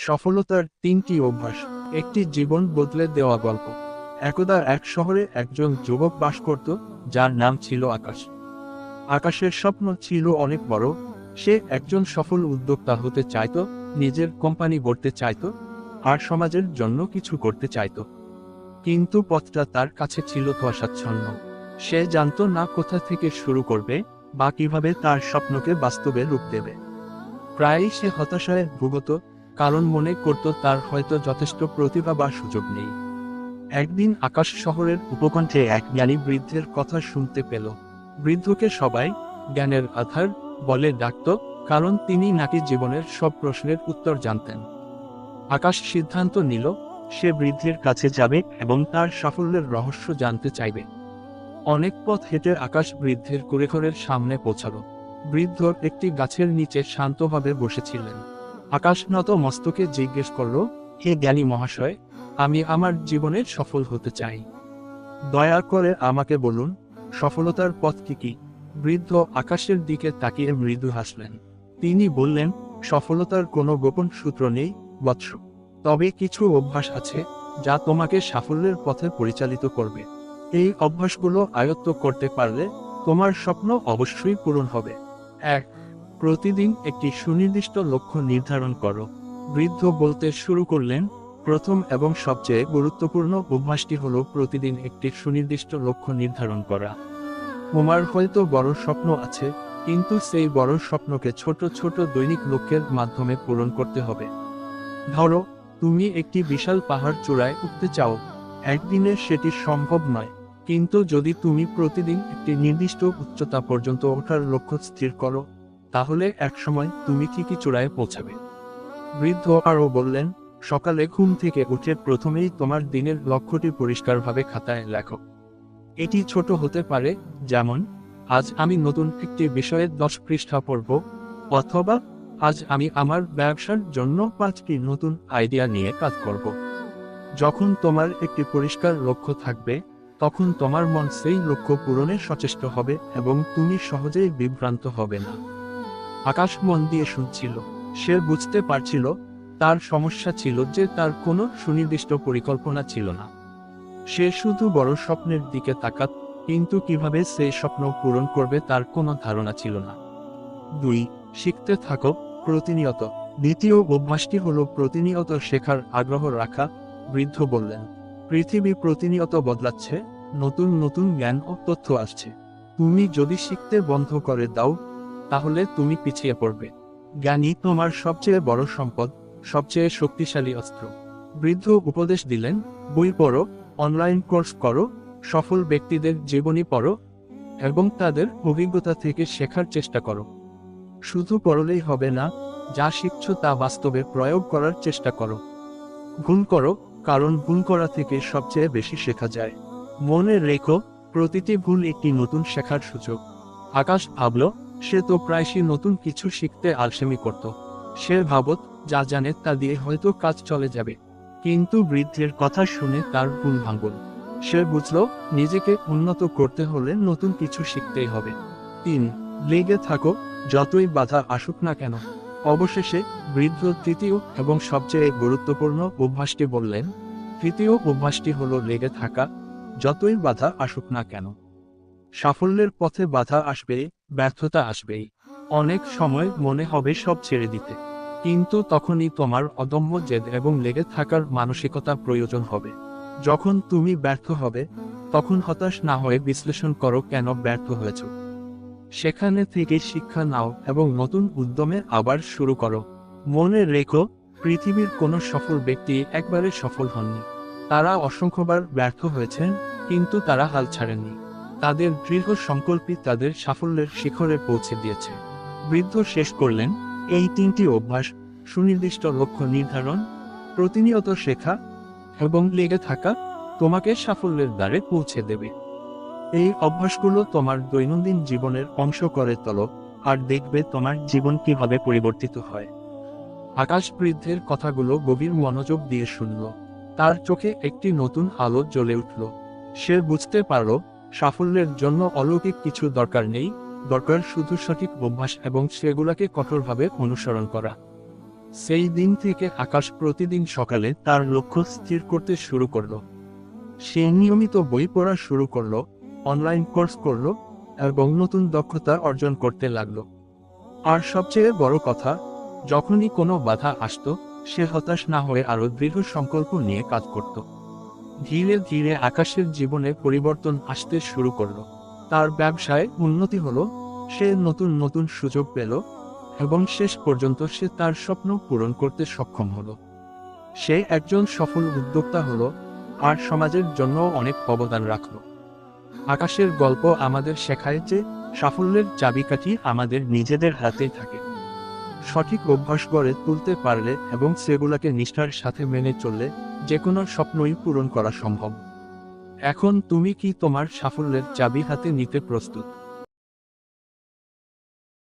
সফলতার তিনটি অভ্যাস, একটি জীবন বদলে দেওয়া গল্প। একদা এক শহরে একজন যুবক বাস করত, যার নাম ছিল আকাশ। আকাশের স্বপ্ন ছিল অনেক বড়। সে একজন সফল উদ্যোক্তা হতে চাইত, নিজের কোম্পানি গড়তে চাইত, আর সমাজের জন্য কিছু করতে চাইত। কিন্তু পথটা তার কাছে ছিল কুয়াশাচ্ছন্ন। সে জানত না কোথা থেকে শুরু করবে বা কিভাবে তার স্বপ্নকে বাস্তবে রূপ দেবে। প্রায়ই সে হতাশায় ভুগত, কারণ মনে করত তার হয়তো যথেষ্ট প্রতিভা বা সুযোগ নেই। একদিন আকাশ শহরের উপকণ্ঠে এক জ্ঞানী বৃদ্ধের কথা শুনতে পেল। বৃদ্ধকে সবাই জ্ঞানের আধার বলে ডাকত, কারণ তিনি নাকি জীবনের সব প্রশ্নের উত্তর জানতেন। আকাশ সিদ্ধান্ত নিল, সে বৃদ্ধের কাছে যাবে এবং তার সাফল্যের রহস্য জানতে চাইবে। অনেক পথ হেঁটে আকাশ বৃদ্ধের কুড়েঘরের সামনে পৌঁছাল। বৃদ্ধ একটি গাছের নিচে শান্তভাবে বসেছিলেন। আকাশ নত মস্তকে জিজ্ঞেস করল, হে জ্ঞানী মহাশয়, আমি আমার জীবনে সফল হতে চাই। দয়া করে আমাকে বলুন, সফলতার পথ কি কি? বৃদ্ধ আকাশের দিকে তাকিয়ে মৃদু হাসলেন। তিনি বললেন, সফলতার কোনো গোপন সূত্র নেই বৎস, তবে কিছু অভ্যাস আছে যা তোমাকে সাফল্যের পথে পরিচালিত করবে। এই অভ্যাসগুলো আয়ত্ত করতে পারলে তোমার স্বপ্ন অবশ্যই পূরণ হবে। ১. প্রতিদিন একটি সুনির্দিষ্ট লক্ষ্য নির্ধারণ করো। বৃদ্ধ বলতে শুরু করলেন, প্রথম এবং সবচেয়ে গুরুত্বপূর্ণ অভ্যাসটি হলো প্রতিদিন একটি সুনির্দিষ্ট লক্ষ্য নির্ধারণ করা। তোমার হয়তো বড় স্বপ্ন আছে, কিন্তু সেই বড় স্বপ্নকে ছোট ছোট দৈনিক লক্ষ্যের মাধ্যমে পূরণ করতে হবে। ধরো, তুমি একটি বিশাল পাহাড় চূড়ায় উঠতে চাও। একদিনে সেটি সম্ভব নয়, কিন্তু যদি তুমি প্রতিদিন একটি নির্দিষ্ট উচ্চতা পর্যন্ত ওঠার লক্ষ্য স্থির করো, তাহলে একসময় তুমি ঠিকই চূড়ায় পৌঁছাবে। বৃদ্ধ আরও বললেন, সকালে ঘুম থেকে উঠে প্রথমেই তোমার দিনের লক্ষ্যটি পরিষ্কারভাবে খাতায় লেখো। এটি ছোট হতে পারে, যেমন আজ আমি নতুন একটি বিষয়ে 10 পৃষ্ঠা পড়ব, অথবা আজ আমি আমার ব্যবসার জন্য 5টি নতুন আইডিয়া নিয়ে কাজ করব। যখন তোমার একটি পরিষ্কার লক্ষ্য থাকবে, তখন তোমার মন সেই লক্ষ্য পূরণে সচেষ্ট হবে এবং তুমি সহজেই বিভ্রান্ত হবে না। আকাশ মন দিয়ে শুনছিল। সে বুঝতে পারছিল তার সমস্যা ছিল যে তার কোনো সুনির্দিষ্ট পরিকল্পনা ছিল না। সে শুধু বড় স্বপ্নের দিকে তাকাত, কিন্তু কিভাবে সেই স্বপ্ন পূরণ করবে তার কোনো ধারণা ছিল না। ২. শিখতে থাকো প্রতিনিয়ত। দ্বিতীয় অভ্যাসটি হলো প্রতিনিয়ত শেখার আগ্রহ রাখা। বৃদ্ধ বললেন, পৃথিবী প্রতিনিয়ত বদলাচ্ছে, নতুন নতুন জ্ঞান ও তথ্য আসছে। তুমি যদি শিখতে বন্ধ করে দাও, তাহলে তুমি পিছিয়ে পড়বে। জ্ঞানই তোমার সবচেয়ে বড় সম্পদ, সবচেয়ে শক্তিশালী অস্ত্র। বৃদ্ধ উপদেশ দিলেন, বই পড়ো, অনলাইন কোর্স করো, সফল ব্যক্তিদের জীবনী পড়ো এবং তাদের অভিজ্ঞতা থেকে শেখার চেষ্টা করো। শুধু পড়লেই হবে না, যা শিখছো তা বাস্তবে প্রয়োগ করার চেষ্টা করো। ভুল করো, কারণ ভুল করা থেকে সবচেয়ে বেশি শেখা যায়। মনে রেখো, প্রতিটি ভুল একটি নতুন শেখার সুযোগ। আকাশ ভাবল, সে তো প্রায়শই নতুন কিছু শিখতে আলসেমি করত। সে ভাবত, যা জানে তা দিয়ে হয়তো কাজ চলে যাবে। কিন্তু বৃদ্ধের কথা শুনে তার ভুল ভাঙল। সে বুঝল, নিজেকে উন্নত করতে হলে নতুন কিছু শিখতেই হবে। ৩. লেগে থাকো, যতই বাধা আসুক না কেন। অবশেষে বৃদ্ধ তৃতীয় এবং সবচেয়ে গুরুত্বপূর্ণ অভ্যাসটি বললেন। তৃতীয় অভ্যাসটি হলো লেগে থাকা, যতই বাধা আসুক না কেন। সাফল্যের পথে বাধা আসবেই, ব্যর্থতা আসবেই। অনেক সময় মনে হবে সব ছেড়ে দিতে, কিন্তু তখনই তোমার অদম্য জেদ এবং লেগে থাকার মানসিকতা প্রয়োজন হবে। যখন তুমি ব্যর্থ হবে, তখন হতাশ না হয়ে বিশ্লেষণ করো কেন ব্যর্থ হয়েছ। সেখানে থেকে শিক্ষা নাও এবং নতুন উদ্যমে আবার শুরু করো। মনে রেখো, পৃথিবীর কোনো সফল ব্যক্তি একবারে সফল হননি। তারা অসংখ্যবার ব্যর্থ হয়েছেন, কিন্তু তারা হাল ছাড়েননি। তাদের দৃঢ় সংকল্পই তাদের সাফল্যের শিখরে পৌঁছে দিয়েছে। বৃদ্ধ শেষ করলেন, এই তিনটি অভ্যাস, সুনির্দিষ্ট লক্ষ্য নির্ধারণ, প্রতিনিয়ত শেখা এবং লেগে থাকা, তোমাকে সাফল্যের দ্বারে পৌঁছে দেবে। এই অভ্যাসগুলো তোমার দৈনন্দিন জীবনের অংশ করে তোলো, আর দেখবে তোমার জীবন কিভাবে পরিবর্তিত হয়। আকাশ বৃদ্ধের কথাগুলো গভীর মনোযোগ দিয়ে শুনল। তার চোখে একটি নতুন আলো জ্বলে উঠল। সে বুঝতে পারল, সাফল্যের জন্য অলৌকিক কিছু দরকার নেই, দরকার শুধু সঠিক অভ্যাস এবং সেগুলোকে কঠোরভাবে অনুসরণ করা। সেই দিন থেকে আকাশ প্রতিদিন সকালে তার লক্ষ্য স্থির করতে শুরু করলো। সে নিয়মিত বই পড়া শুরু করলো, অনলাইন কোর্স করলো এবং নতুন দক্ষতা অর্জন করতে লাগলো। আর সবচেয়ে বড় কথা, যখনই কোনো বাধা আসতো, সে হতাশ না হয়ে আরো দৃঢ় সংকল্প নিয়ে কাজ করত। ধীরে ধীরে আকাশের জীবনে পরিবর্তন আসতে শুরু করলো। তার ব্যবসায় উন্নতি হলো, সে নতুন নতুন সুযোগ পেল এবং শেষ পর্যন্ত সে তার স্বপ্ন পূরণ করতে সক্ষম হলো। সে একজন সফল উদ্যোক্তা হলো আর সমাজের জন্য অনেক অবদান রাখলো। আকাশের গল্প আমাদের শেখায় যে সাফল্যের চাবিকাঠি আমাদের নিজেদের হাতেই থাকে। সঠিক অভ্যাস গড়ে তুলতে পারলে এবং সেগুলোকে নিষ্ঠার সাথে মেনে চললে যে কোনো স্বপ্নই পূরণ করা সম্ভব। এখন তুমি কি তোমার সাফল্যের চাবি হাতে নিতে প্রস্তুত?